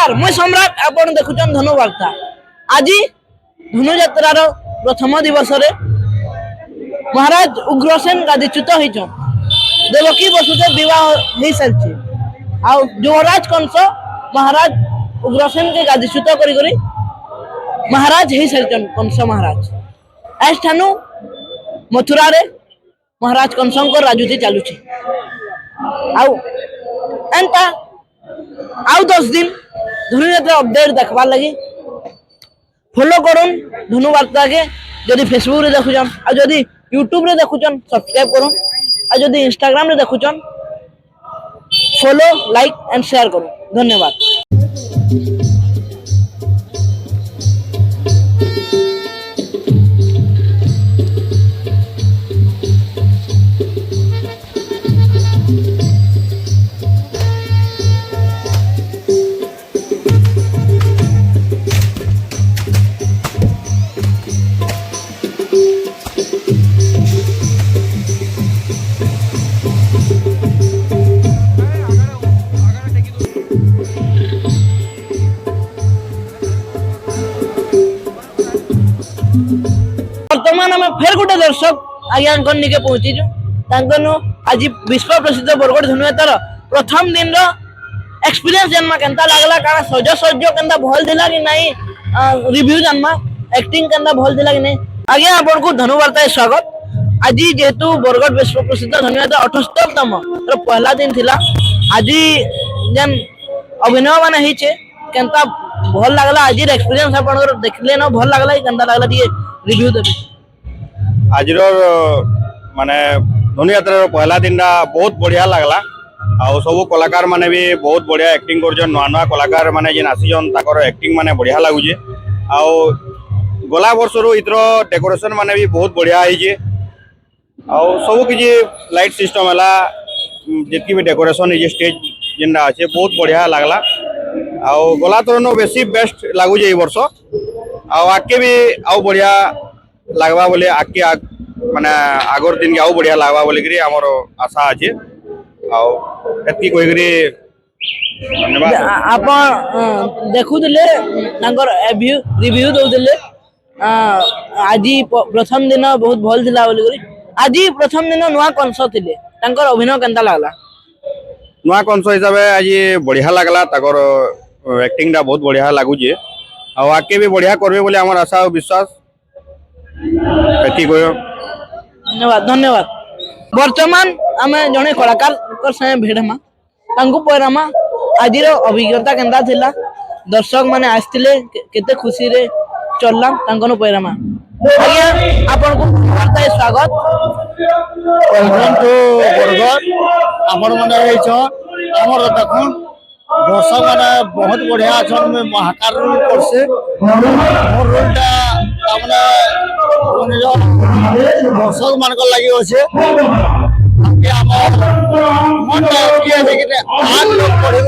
नमस्कार मैं सम्राट आपण देखुचन धनुवार्ता। आज धनुयात्रार प्रथम दिवस रे महाराज उग्रसेन गादीच्युत होइछन। देवकी वसुदेव विवाह हो सारी आ युवराज कंस महाराज उग्रसेन के गादीच्युत करी महाराज हो सारी कंस महाराज। ऐठानु मथुरा रे महाराज कंस राजूती चलुची एंता आउ 10 दिन धनुयात्रा अपडेट देखबार लगी फॉलो करुन धनुवार्ता के। जदि फेसबुक रे देखुचन आ जदि यूट्यूब रे देखुचन सब्सक्राइब करुन आ जदि इंस्टाग्राम रे देखुचन फॉलो लाइक एंड शेयर करुन। धन्यवाद। वर्तमान आम फेर गोटे दर्शक आज्ञा निके पहुंचीचु। आज विश्व प्रसिद्ध बरगढ़ धनुयात्रा प्रथम दिन रो एक्सपीरियंस जन्मा केनता लागला काना सजसज्ज केनता भल दिला कि नहीं रिव्यू जन्मा एक्टिंग केनता भल दिला कि नहीं। आज्ञा आपन को धनुवार्ता स्वागत। आज जेहेतु बरगढ़ विश्व प्रसिद्ध धनुयात्रा 78तम तो पहला दिन थिला। आज जन अभिनय माने हिचे केनता भल लागला आज एक्सपीरियंस आपन देखले न भल लागला केनता लागला दिए रिव्यू देबे। आज माने धनुयात्रा पहला दिन बहुत बढ़िया लगला आ सब कलाकार माने भी बहुत बढ़िया एक्टिंग कर नुआ नुआ कलाकार माने जेन आसीजन ताकर एक्टिंग माने बढ़िया लगुचे आ गला वर्ष रो इतर डेकोरेशन माने भी बहुत बढ़िया होइचे आ सब किछि लाइट सिस्टम हला जेतकी भी डेकोरेशन है स्टेज जेनडा আছে बहुत बढ़िया लागला आ गला तरनो बेसी बेस्ट लागुचे ए वर्ष आ आके भी आउ बढ़िया लागबा बोले आके माने आगर दिन के आउ बढ़िया लागबा बोले करी हमर आशा अछि आ एतकी कोइ करी धन्यवाद। आप देखु दिले तांकर रिव्यू दउ दिले आज प्रथम दिन बहुत भल थिला बोले करी। आज प्रथम दिन नुआ कंस थिले तांकर अभिनय केनता लागला। नुआ कंस हिसाब आज बढ़िया लागला ताकर एक्टिंग दा बहुत बढ़िया लागुचे आ आके भी बढ़िया करबे बोले हमर आशा और विश्वास। धन्यवाद धन्यवाद। वर्तमान आम जड़े कलाकार संगे भेड़मा पैरामा आज अभिज्ञता केनता थिला दर्शक माने आसतिले केते खुशी रे चलला तांकनो पैरामा। आज्ञा आपन को वार्ता स्वागत। Welcome to Bargarh. हमर माने होइछ हमर देखन दर्शक माने बहुत बढ़िया अछन में महाकार रोल करसे मोर रोलटा हमने दर्शक मान लगी अच्छे मन कि आग लोग पढ़े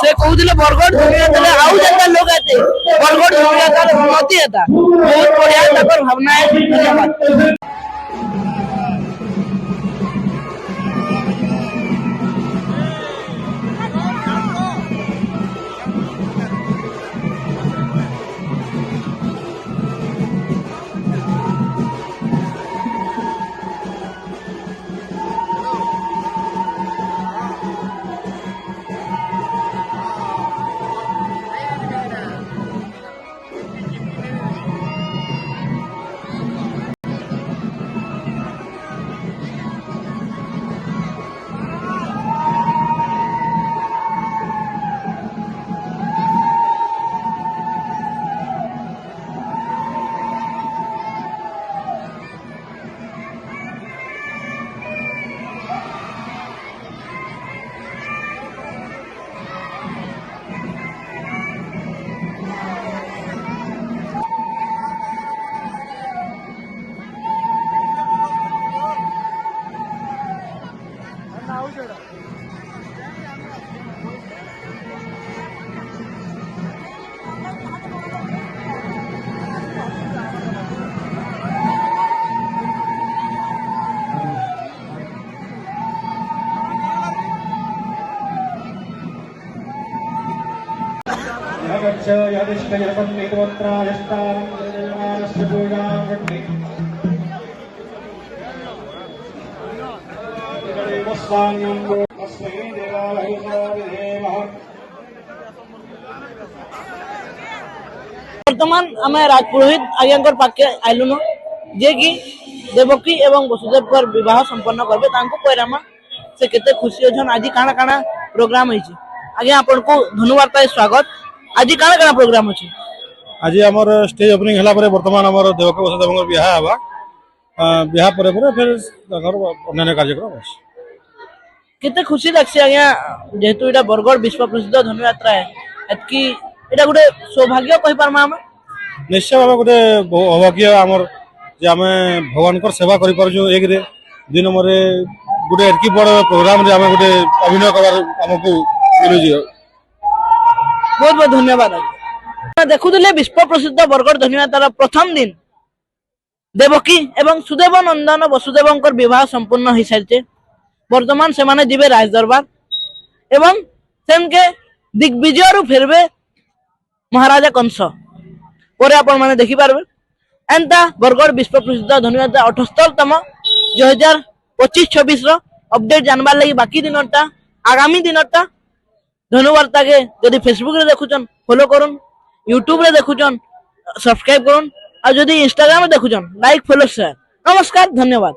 से कहूले बरगढ़ धनुयात्रा आउ जता लोग आते बरगढ़ धनुयात्रा उन्नति हेता बहुत बढ़िया तकर भावना है। धन्यवाद। वर्तमान आम राजपुरोहित आज्ञा पाखे आइलुन जे कि देवकी एवं वसुदेव विवाह संपन्न करबे तांको पैरामा से केते खुशी अछन। आज काना काना प्रोग्राम होइछि आज्ञा आपन को धन्यवाद स्वागत। आज काना काना प्रोग्राम अछि? आज आमर स्टेज ओपनिंग हला परे वर्तमान आमर देवकी वसुदेव बिहा हवा बिहा परे परे फिर अन्य कार्यक्रम अछि। केते खुशी लागछि आज्ञा जेहेतु एटा बरगड़ विश्व प्रसिद्ध धनुयात्रा है एतकी एटा गुटे सौभाग्य कहि पारमा हम। निश्चय भाव गोटे अभाग्य आमर जे आमे भगवान कर सेवा करि पारजु। एक रे दुई नंबर रे गोटे एतकी बड़ प्रोग्राम रे आमे गोटे अभिनय करबार हमकु मिलुजी। बहुत बहुत धन्यवाद। देखुले विश्व प्रसिद्ध बरगड़ धनुयात्रा प्रथम दिन देवकी एवं सुदेव नंदन वसुदेव विवाह संपूर्ण हो सारी। वर्तमान से माने जीवे राज दरबार एवं सेनके दिग्विजय रु फेरबे महाराजा कंस पर आपण माने देखि पारबे। एंता बरगड़ विश्व प्रसिद्ध धनुयात्रा 78तम 2025-26 रो अपडेट जानबार लगी बाकी दिनटा आगामी दिनटा धनुवार्ता के जदि फेसबुक रे देखुचन फॉलो करूँ, यूट्यूब रे देखुचन सब्सक्राइब करूँ और जदि इंस्टाग्राम रे देखुचन लाइक फॉलो शेयर। नमस्कार, धन्यवाद।